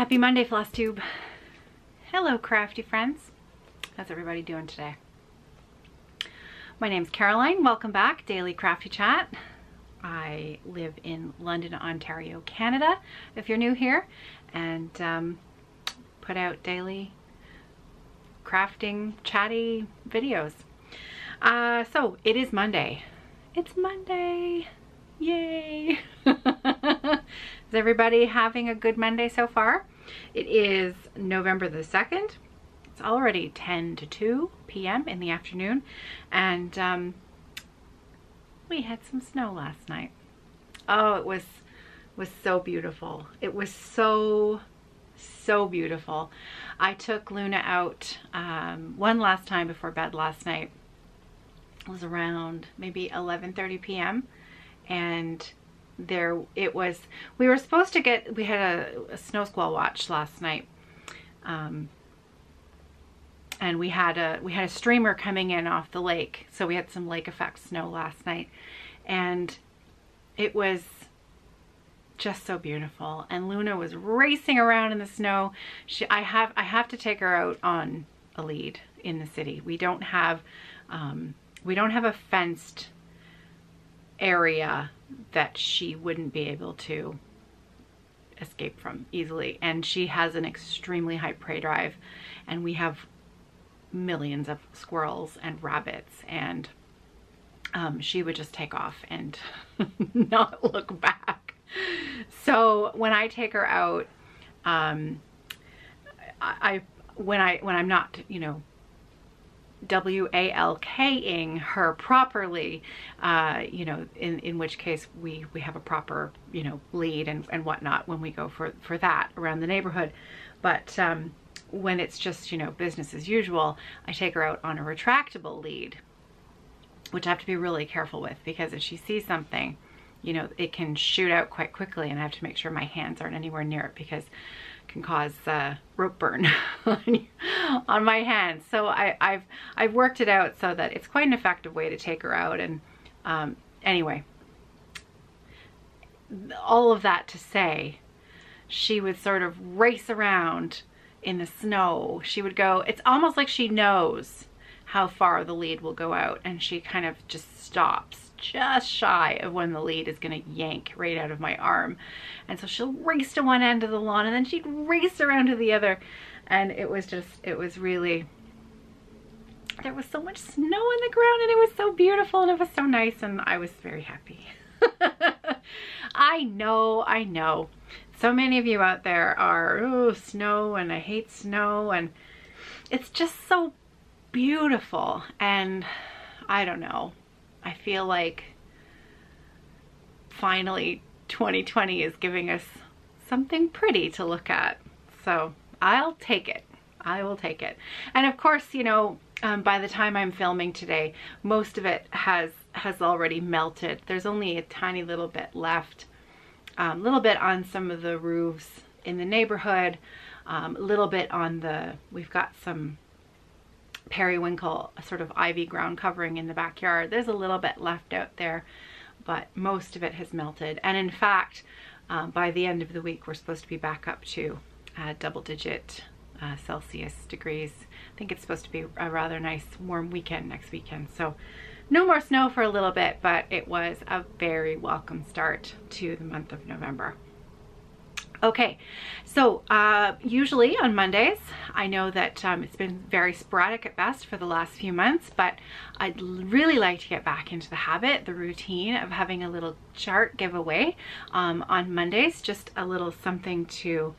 Happy Monday, Flosstube. Hello, crafty friends. How's everybody doing today? My name's Caroline. Welcome back, Daily Crafty Chat. I live in London, Ontario, Canada, if you're new here, and put out daily crafting, chatty videos. So it is Monday. It's Monday. Yay! Is everybody having a good Monday so far? It is November the 2nd. It's already 10 to 2 p.m. in the afternoon, and we had some snow last night. Oh, it was so beautiful. It was so beautiful. I took Luna out one last time before bed last night. It was around maybe 11:30 p.m. and we were supposed to get, we had a snow squall watch last night, and we had a streamer coming in off the lake, so we had some lake effect snow last night, and it was just so beautiful. And Luna was racing around in the snow. I have to take her out on a lead in the city. We don't have a fenced area that she wouldn't be able to escape from easily, and she has an extremely high prey drive, and we have millions of squirrels and rabbits, and she would just take off and not look back. So when I take her out, when I'm not, you know, WALKing her properly, you know, in which case we have a proper, you know, lead and whatnot when we go for that around the neighborhood. But when it's just, you know, business as usual, I take her out on a retractable lead, which I have to be really careful with, because if she sees something, you know, it can shoot out quite quickly, and I have to make sure my hands aren't anywhere near it, because can cause rope burn on my hands. So I've worked it out so that it's quite an effective way to take her out. And anyway, all of that to say, she would sort of race around in the snow. She would go, it's almost like she knows how far the lead will go out, and she kind of just stops just shy of when the lead is going to yank right out of my arm. And so she'll race to one end of the lawn, and then she'd race around to the other. And it was really, there was so much snow on the ground, and it was so beautiful, and it was so nice, and I was very happy. I know. So many of you out there are, oh, snow, and I hate snow, and it's just so beautiful. And I don't know. I feel like finally 2020 is giving us something pretty to look at. So I'll take it. I will take it. And of course, you know, by the time I'm filming today, most of it has already melted. There's only a tiny little bit left. A little bit on some of the roofs in the neighborhood. A little bit on we've got some periwinkle, a sort of ivy ground covering in the backyard. There's a little bit left out there, but most of it has melted. And in fact, by the end of the week, we're supposed to be back up to double-digit Celsius degrees. I think it's supposed to be a rather nice warm weekend next weekend. So no more snow for a little bit, but it was a very welcome start to the month of November. Okay, so usually on Mondays, I know that it's been very sporadic at best for the last few months, but I'd really like to get back into the habit, the routine of having a little chart giveaway on Mondays, just a little something to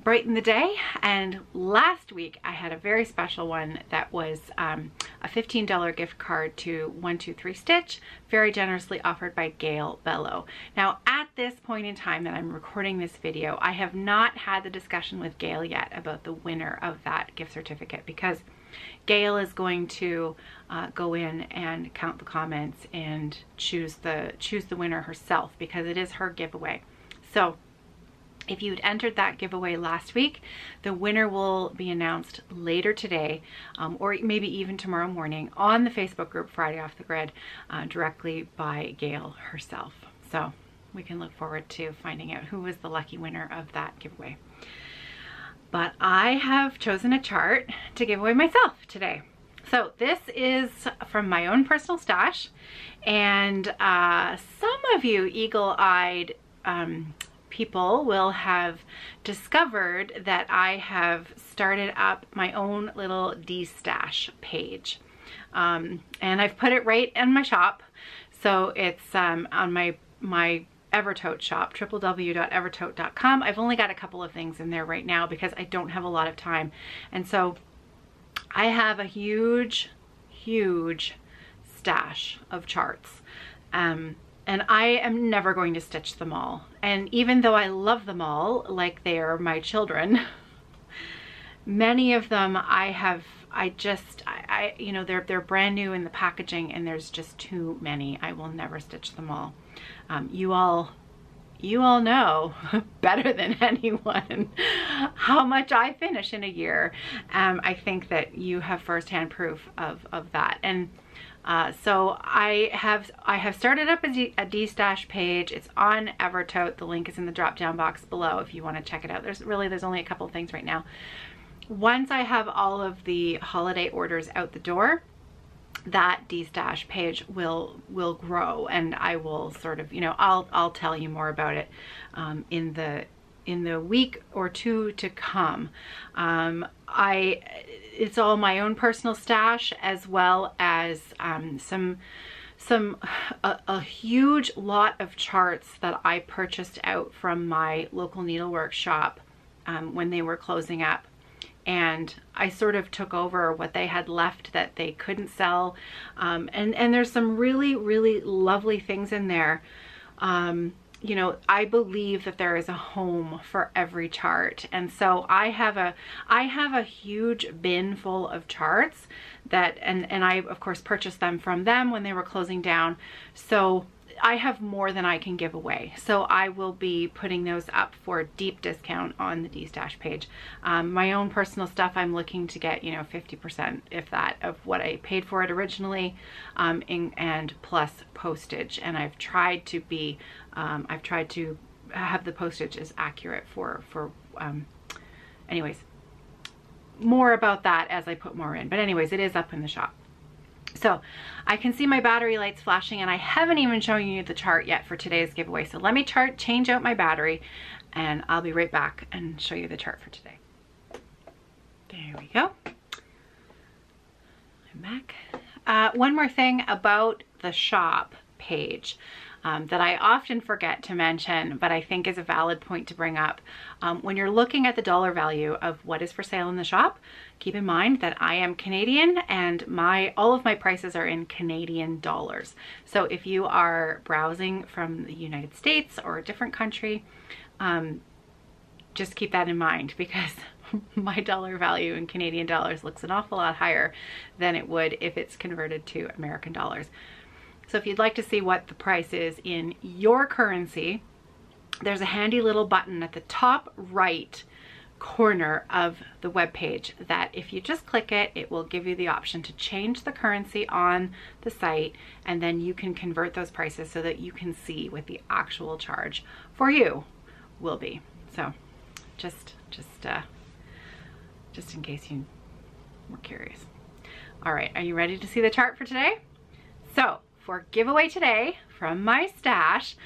brighten the day. And last week I had a very special one that was a $15 gift card to 123 Stitch, very generously offered by Gail Bello. Now at this point in time that I'm recording this video, I have not had the discussion with Gail yet about the winner of that gift certificate, because Gail is going to go in and count the comments and choose the winner herself, because it is her giveaway. So if you'd entered that giveaway last week, the winner will be announced later today, or maybe even tomorrow morning on the Facebook group Friday Off the Grid, directly by Gail herself. So we can look forward to finding out who was the lucky winner of that giveaway. But I have chosen a chart to give away myself today. So this is from my own personal stash, and some of you eagle-eyed people will have discovered that I have started up my own little D-stash page. And I've put it right in my shop. So it's on my Evertote shop, www.evertote.com. I've only got a couple of things in there right now because I don't have a lot of time. And so I have a huge stash of charts. And I am never going to stitch them all. And even though I love them all, like they are my children, many of them you know, they're brand new in the packaging and there's just too many. I will never stitch them all. You all know better than anyone how much I finish in a year. I think that you have firsthand proof of that. And so I have started up a D-stash page. It's on Evertote. The link is in the drop down box below if you want to check it out. There's only a couple of things right now. Once I have all of the holiday orders out the door, that D-stash page will grow, and I will sort of, you know, I'll tell you more about it in the week or two to come. It's all my own personal stash, as well as a huge lot of charts that I purchased out from my local needlework shop when they were closing up. And I sort of took over what they had left that they couldn't sell. And there's some really lovely things in there. You know, I believe that there is a home for every chart. And so I have a huge bin full of charts that, and I of course purchased them from them when they were closing down. So I have more than I can give away. So I will be putting those up for a deep discount on the D-stash page. My own personal stuff, I'm looking to get, you know, 50%, if that, of what I paid for it originally, and plus postage. And I've tried to be, I've tried to have the postage as accurate for anyways, more about that as I put more in. But anyways, it is up in the shop. So I can see my battery lights flashing, and I haven't even shown you the chart yet for today's giveaway. So let me change out my battery, and I'll be right back and show you the chart for today. There we go. I'm back. One more thing about the shop page that I often forget to mention, but I think is a valid point to bring up. When you're looking at the dollar value of what is for sale in the shop, keep in mind that I am Canadian and all of my prices are in Canadian dollars. So if you are browsing from the United States or a different country, just keep that in mind, because my dollar value in Canadian dollars looks an awful lot higher than it would if it's converted to American dollars. So if you'd like to see what the price is in your currency, there's a handy little button at the top right corner of the web page that if you just click it, it will give you the option to change the currency on the site, and then you can convert those prices so that you can see what the actual charge for you will be. So just in case you were curious. All right, are you ready to see the chart for today? So for giveaway today from my stash,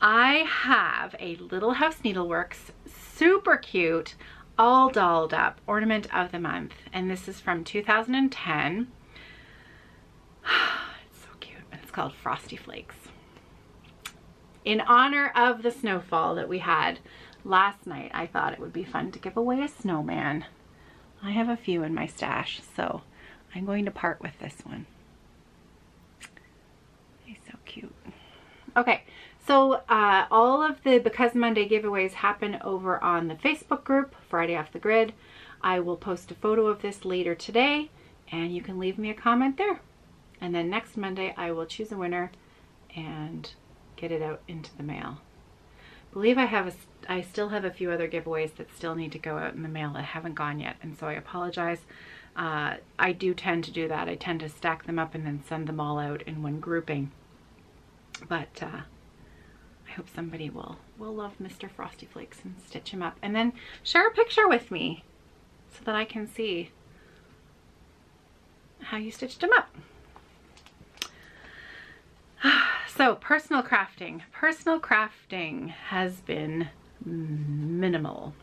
I have a Little House Needleworks super cute, all dolled up ornament of the month, and this is from 2010. It's so cute, and it's called Frosty Flakes. In honor of the snowfall that we had last night, I thought it would be fun to give away a snowman. I have a few in my stash, so I'm going to part with this one. He's so cute. Okay, so all of the Because Monday giveaways happen over on the Facebook group, Friday Off the Grid. I will post a photo of this later today, and you can leave me a comment there. And then next Monday, I will choose a winner and get it out into the mail. I believe I still have a few other giveaways that still need to go out in the mail that haven't gone yet, and so I apologize. I do tend to do that. I tend to stack them up and then send them all out in one grouping. But I hope somebody will love Mr. Frosty Flakes and stitch him up, and then share a picture with me so that I can see how you stitched him up. So personal crafting. Personal crafting has been minimal.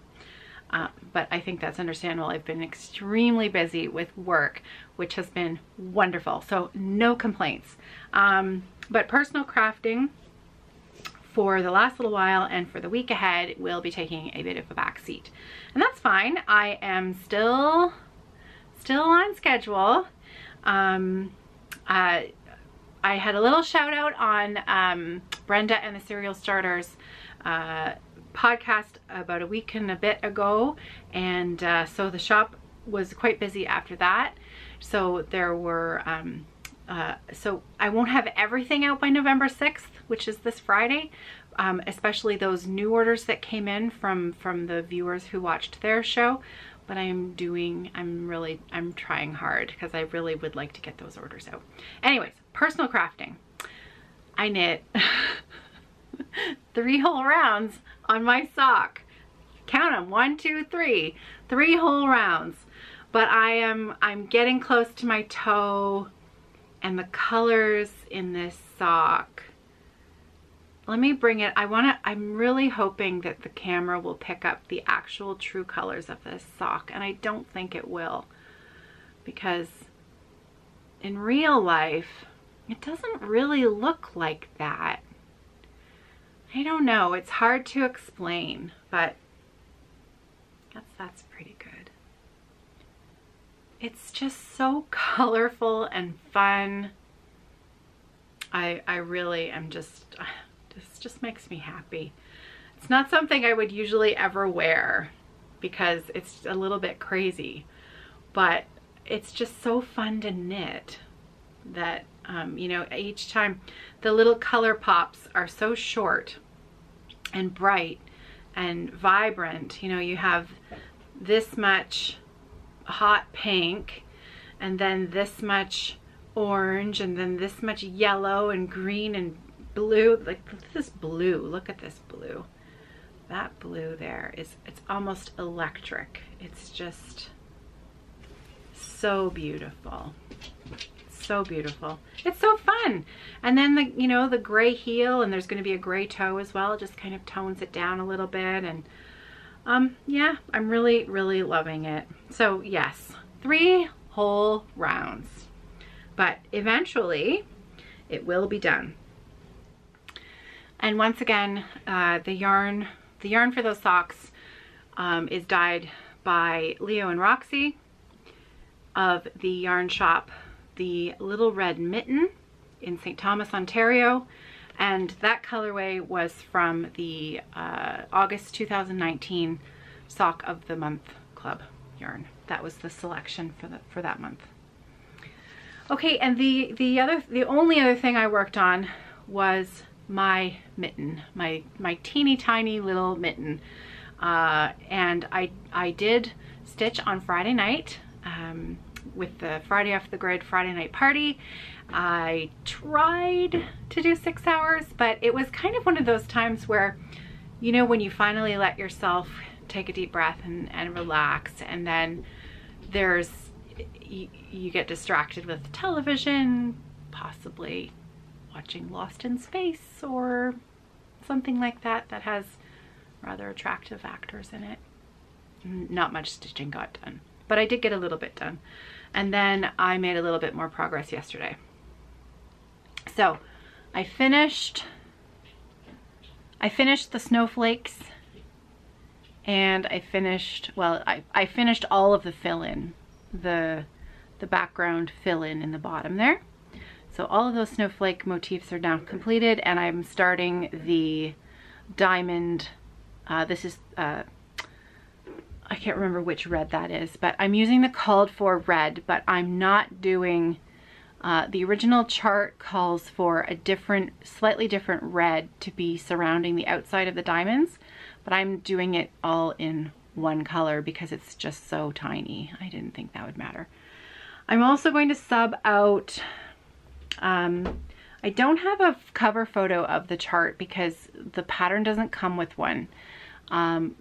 But I think that's understandable. I've been extremely busy with work, which has been wonderful. So no complaints. But personal crafting for the last little while and for the week ahead will be taking a bit of a back seat. And that's fine. I am still on schedule. I had a little shout out on Brenda and the Cereal Starters podcast about a week and a bit ago, and so the shop was quite busy after that. So there were so I won't have everything out by November 6th, which is this Friday, especially those new orders that came in from the viewers who watched their show. But I'm trying hard because I really would like to get those orders out. Anyways, personal crafting. I knit 3 whole rounds on my sock. Count them, 1, 2, 3. 3 whole rounds. But I'm getting close to my toe, and the colors in this sock. Let me bring it. I'm really hoping that the camera will pick up the actual true colors of this sock, and I don't think it will, because in real life it doesn't really look like that. I don't know, it's hard to explain, but that's pretty good. It's just so colorful and fun. I really am just, this just makes me happy. It's not something I would usually ever wear because it's a little bit crazy, but it's just so fun to knit that, you know, each time the little color pops are so short and bright and vibrant. You know, you have this much hot pink, and then this much orange, and then this much yellow and green and blue. Like this blue, look at this blue. That blue there it's almost electric. It's just so beautiful. So beautiful. It's so fun. And then the, you know, the gray heel, and there's going to be a gray toe as well. It just kind of tones it down a little bit. And yeah, I'm really loving it. So yes, 3 whole rounds, but eventually it will be done. And once again, the yarn for those socks is dyed by Leo and Roxy of the yarn shop The Little Red Mitten in St. Thomas, Ontario. And that colorway was from the August 2019 Sock of the Month Club yarn. That was the selection for that month. Okay, and the only other thing I worked on was my mitten, my teeny tiny little mitten. And I did stitch on Friday night with the Friday Off the Grid Friday night party. I tried to do 6 hours, but it was kind of one of those times where, you know, when you finally let yourself take a deep breath and relax, and then you get distracted with television, possibly watching Lost in Space or something like that that has rather attractive actors in it. Not much stitching got done, but I did get a little bit done. And then I made a little bit more progress yesterday. So I finished the snowflakes, and I finished all of the fill-in, the background fill-in in the bottom there. So all of those snowflake motifs are now completed, and I'm starting the diamond. This is I can't remember which red that is, but I'm using the called for red, but I'm not doing, the original chart calls for a slightly different red to be surrounding the outside of the diamonds, but I'm doing it all in one color because it's just so tiny. I didn't think that would matter. I'm also going to sub out I don't have a cover photo of the chart because the pattern doesn't come with one. And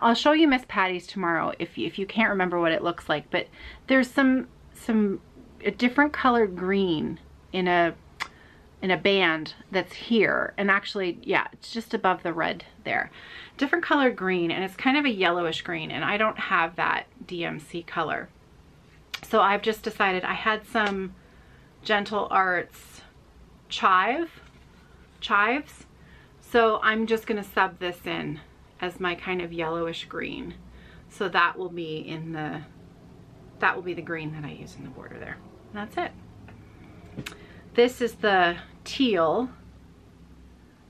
I'll show you Miss Patty's tomorrow if you can't remember what it looks like. But there's a different colored green in a band that's here, and actually, yeah, it's just above the red there. Different colored green, and it's kind of a yellowish green, and I don't have that DMC color. So I've just decided, I had some Gentle Arts chives, so I'm just gonna sub this in as my kind of yellowish green. So that will be the green that I use in the border there. And that's it. This is the teal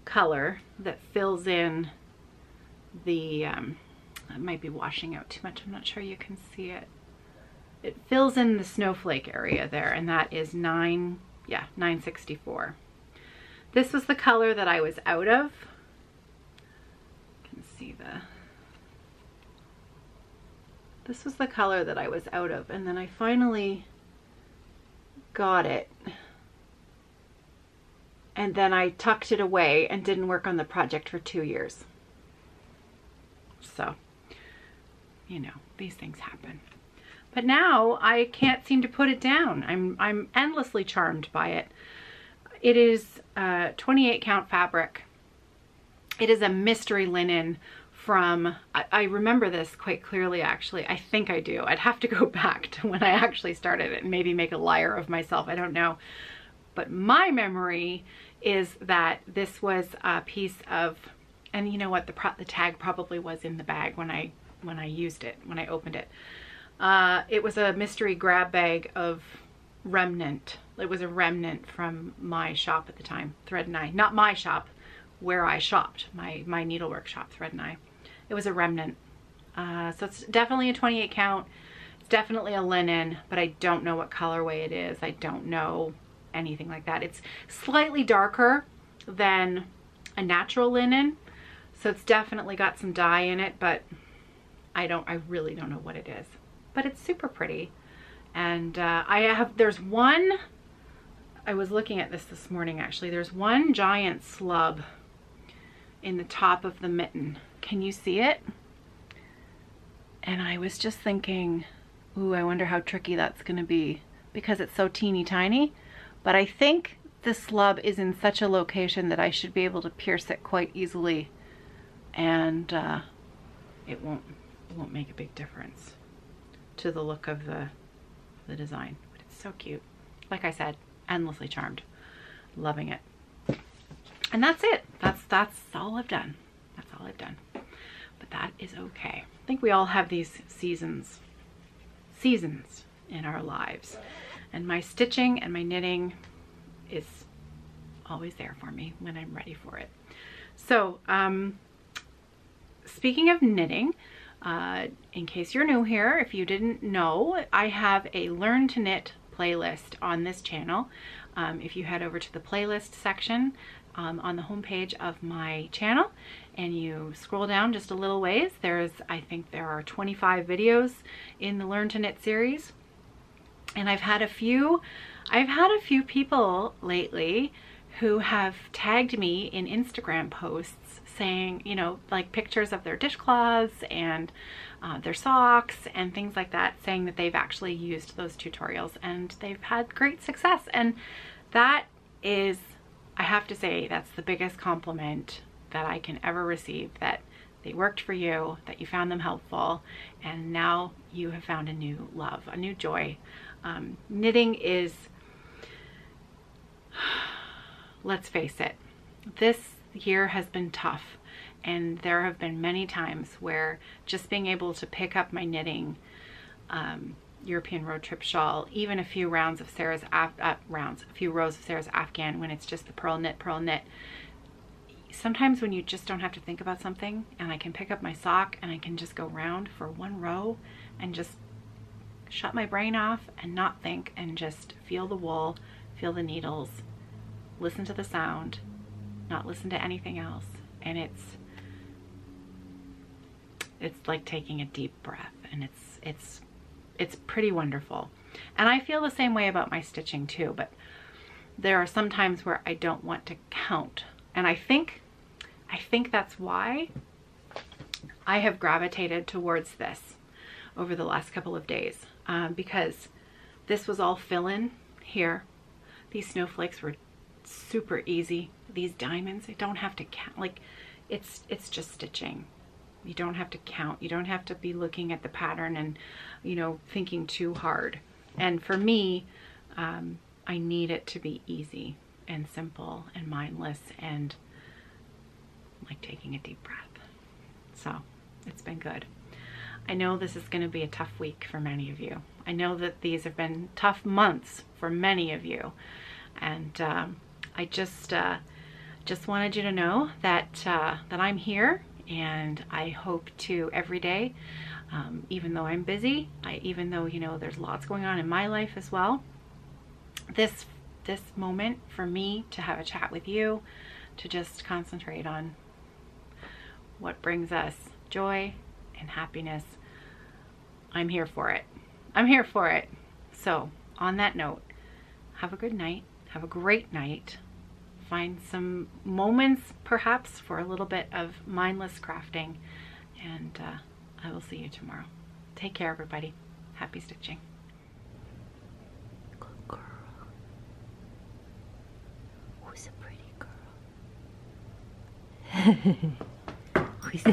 color that fills in the, it might be washing out too much, I'm not sure you can see it. It fills in the snowflake area there, and that is 964. This was the color that I was out of. You can see this was the color that I was out of, and then I finally got it. And then I tucked it away and didn't work on the project for 2 years. So, you know, these things happen. But now I can't seem to put it down. I'm endlessly charmed by it. It is 28 count fabric. It is a mystery linen from, I remember this quite clearly actually. I think I do. I'd have to go back to when I actually started it and maybe make a liar of myself. I don't know. But my memory is that this was a piece of, and you know what, the tag probably was in the bag when I used it, when I opened it. It was a mystery grab bag of remnant. It was a remnant from my shop at the time, Thread and I. Not my shop, where I shopped, my needlework shop, Thread and I. It was a remnant. So it's definitely a 28 count. It's definitely a linen, but I don't know what colorway it is. I don't know anything like that. It's slightly darker than a natural linen, so it's definitely got some dye in it, but I really don't know what it is. But it's super pretty. And there's one, I was looking at this morning actually, there's one giant slub in the top of the mitten. Can you see it? And I was just thinking, ooh, I wonder how tricky that's gonna be because it's so teeny tiny. But I think the slub is in such a location that I should be able to pierce it quite easily, and it won't make a big difference to the look of the design. But it's so cute. Like I said, endlessly charmed, loving it. And that's it. That's all I've done. That's all I've done. But that is okay. I think we all have these seasons in our lives. And my stitching and my knitting is always there for me when I'm ready for it. So, speaking of knitting, in case you're new here, if you didn't know, I have a Learn to Knit playlist on this channel. If you head over to the playlist section on the homepage of my channel and you scroll down just a little ways, I think there are 25 videos in the Learn to Knit series. And I've had a few people lately who have tagged me in Instagram posts saying, you know, like pictures of their dishcloths and their socks and things like that, saying that they've actually used those tutorials and they've had great success. And that is, I have to say, that's the biggest compliment that I can ever receive, that they worked for you, that you found them helpful, and now you have found a new love, a new joy. Knitting is, let's face it, this year has been tough, and there have been many times where just being able to pick up my knitting European road trip shawl, even a few rounds of Sarah's a few rows of Sarah's Afghan, when it's just the purl knit, sometimes when you just don't have to think about something, and I can pick up my sock and I can just go round for one row and just shut my brain off and not think and just feel the wool, feel the needles, listen to the sound, not listen to anything else. And it's like taking a deep breath, and it's pretty wonderful. And I feel the same way about my stitching too, but there are some times where I don't want to count. And I think that's why I have gravitated towards this over the last couple of days, because this was all fill-in here. These snowflakes were super easy. These diamonds, I don't have to count. Like, it's just stitching. You don't have to count. You don't have to be looking at the pattern and, you know, thinking too hard. And for me, I need it to be easy and simple and mindless and like taking a deep breath. So it's been good. I know this is going to be a tough week for many of you. I know that these have been tough months for many of you. And I just wanted you to know that, that I'm here, and I hope to every day, even though I'm busy, even though, you know, there's lots going on in my life as well, this moment for me to have a chat with you, to just concentrate on what brings us joy and happiness, I'm here for it. I'm here for it. So on that note, have a good night. Have a great night. Find some moments perhaps for a little bit of mindless crafting, and I will see you tomorrow. Take care, everybody. Happy stitching. Good girl. Who's a pretty girl? Who's